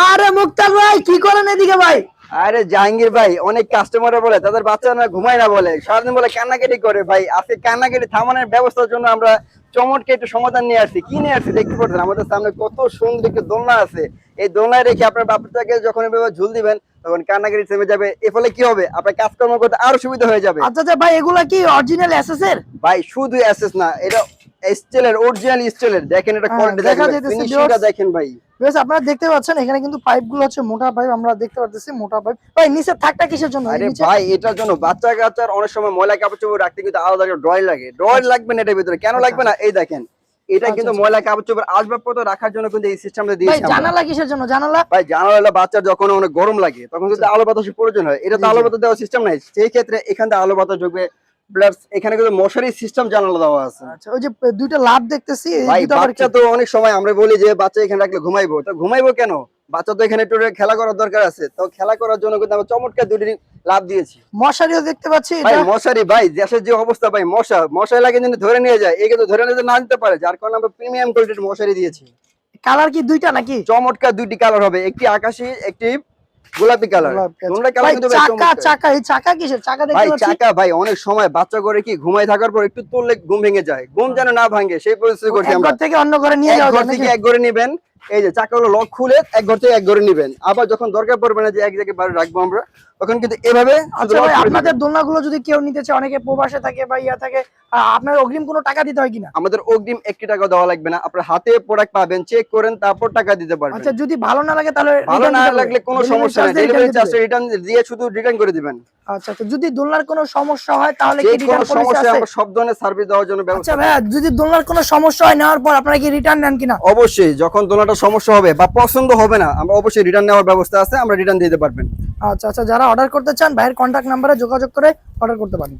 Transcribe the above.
আরে মুক্তার ভাই কি করেন এদিকে ভাই? আরে জাহাঙ্গীর ভাই, অনেক কাস্টমার বলে তাদের বাচ্চা না ঘুমায় না, বলে সারাদিন বলে কান্নাকাটি করে। ভাই আজকে কান্নাকাটি থামানোর ব্যবস্থার জন্য আমরা চমৎকার একটু সমাধান নিয়ে আসছি। কি নিয়ে আসছি দেখতে পাচ্ছেন, আমাদের সামনে কত সুন্দর একটু দোলনা আছে। এই দোলনায় রেখে আপনার বাচ্চাকে যখন এভাবে ঝুল দিবেন তখন কান্নাকাটি থেমে যাবে। এর ফলে কি হবে, আপনার কাজকর্ম করতে আরো সুবিধা হয়ে যাবে। আচ্ছা আচ্ছা ভাই, এগুলা কি অরিজিনাল এসএস এর? ভাই শুধু এসএস না, এটা স্টিলের, অরিজিনাল স্টিলের। দেখেন এটা কোয়ালিটি দেখা দেখেন, যাইতেছে ফিনিশিংটা দেখেন ভাই। বেশ, আপনারা দেখতে পাচ্ছেন এখানে কিন্তু পাইপ গুলো হচ্ছে মোটা পাইপ, আমরা দেখতে পাচ্ছি মোটা পাইপ। ভাই নিচে থাকটা কিসের জন্য? আরে ভাই এটার জন্য বাচ্চা কাচ্চার অনেক সময় ময়লা কাপড় চোপড় রাখতে কিন্তু আলাদা করে ড্রয়ার লাগে। ড্রয়ার লাগবে না এটার ভিতরে, কেন লাগবে না এই দেখেন, এটা কিন্তু ময়লা কাপড় চোপড় আসবাবপত্র রাখার জন্য কিন্তু এই সিস্টেমটা ভাই দিয়েছি আমরা। জানালা কিসের জন্য? জানালা ভাই জানালা বাচ্চার যখন অনেক গরম লাগে তখন কিন্তু আলো বাতাসের প্রয়োজন হয়, এটা তো আলো বাতাস দেওয়ার সিস্টেম নাই, সেই ক্ষেত্রে এখান থেকে আলো বাতাস ঢুকবে। প্লাস এখানে কিন্তু মশারি সিস্টেম জানালা দেওয়া আছে। আচ্ছা, ওই যে দুইটা লাভ দেখতেছি, এই ভাই দুটো আবার কি? বাচ্চা তো অনেক সময় আমরা বলি যে বাচ্চা এখানে রাখলে ঘুমাইবো, তো ঘুমাইবো কেন? বাচ্চা তো এখানে একটু খেলা করার দরকার আছে, তো খেলা করার জন্য কিন্তু আমরা চমৎকার দুটি লাভ দিয়েছি। মশারিও দেখতে পাচ্ছি ভাই এটা। মশারি, ভাই দেশের যে অবস্থা ভাই, মশা লাগে যদি ধরে নিয়ে যায়, এই কিন্তু ধরে নিতে না দিতে পারে, যার কারণে আমরা প্রিমিয়াম কোয়ালিটির মশারি দিয়েছি। কালার কি দুইটা নাকি? চমৎকার দুইটি কালার হবে, একটি আকাশী, একটি গোলাপি কালার। তোমরা কালার ভাই কিন্তু চাকা চাকা, এই চাকা কিসের? চাকা ভাই দেখতে পাচ্ছি। চাকা ভাই অনেক সময় বাচ্চা করে কি ঘুমায় থাকার পর একটু তুললে ঘুম ভেঙে যায়, ঘুম যেন না ভাঙে সেই পরিস্থিতি করছি এক আমরা। ঘর থেকে অন্য ঘরে নিয়ে এক যাওয়া ঘর যায় থেকে নাকি? এক ঘরে নিবেন, এই যে চাকাগুলো লক খুলে এক ঘর থেকে এক ঘরে নিবেন, আবার যখন দরকার পড়বে না যে এক জায়গায় বাড়ি রাখবো আমরা, তখন কিন্তু এভাবে শুধু আচ্ছা lock ভাই, করে আপনাদের দিবেন। দোলনাগুলো যদি কেউ নিতে চায়, অনেকে প্রবাসে থাকে বা ইয়া থাকে, আপনার অগ্রিম কোনো টাকা দিতে হয় কিনা? আমাদের অগ্রিম 1 টাকা দেওয়া লাগবে না, আপনার হাতে প্রোডাক্ট পাবেন, চেক করেন তারপর টাকা দিতে পারবেন। আচ্ছা, যদি ভালো না লাগে তাহলে ভালো return না দিতে হবে? লাগলে কোনো Delivery সমস্যা charge নেই, দিয়ে return ডেলিভারি দিতে চার্জ হবে? রিটার্ন দিয়ে শুধু রিটার্ন করে দিবেন। আচ্ছা আচ্ছা, যদি দোলনার কোনো সমস্যা হয় তাহলে যে কি কোনো রিটার্ন পলিসি সমস্যা আছে? আমরা সব ধরনের সার্ভিস দেওয়ার জন্য আচ্ছা ব্যবস্থা। ভাইয়া, যদি দোলনার কোনো সমস্যা হয় নেওয়ার পর আপনারা কি রিটার্ন নেন কিনা? অবশ্যই যখন দোলনাটা সমস্যা হবে বা পছন্দ হবে না, আমরা অবশ্যই রিটার্ন নেওয়ার ব্যবস্থা আছে, আমরা রিটার্ন দিতে পারবেন। আচ্ছা আচ্ছা, যারা অর্ডার করতে চান ভাইয়ের কন্ট্যাক্ট নাম্বারে যোগাযোগ করে অর্ডার করতে পারেন।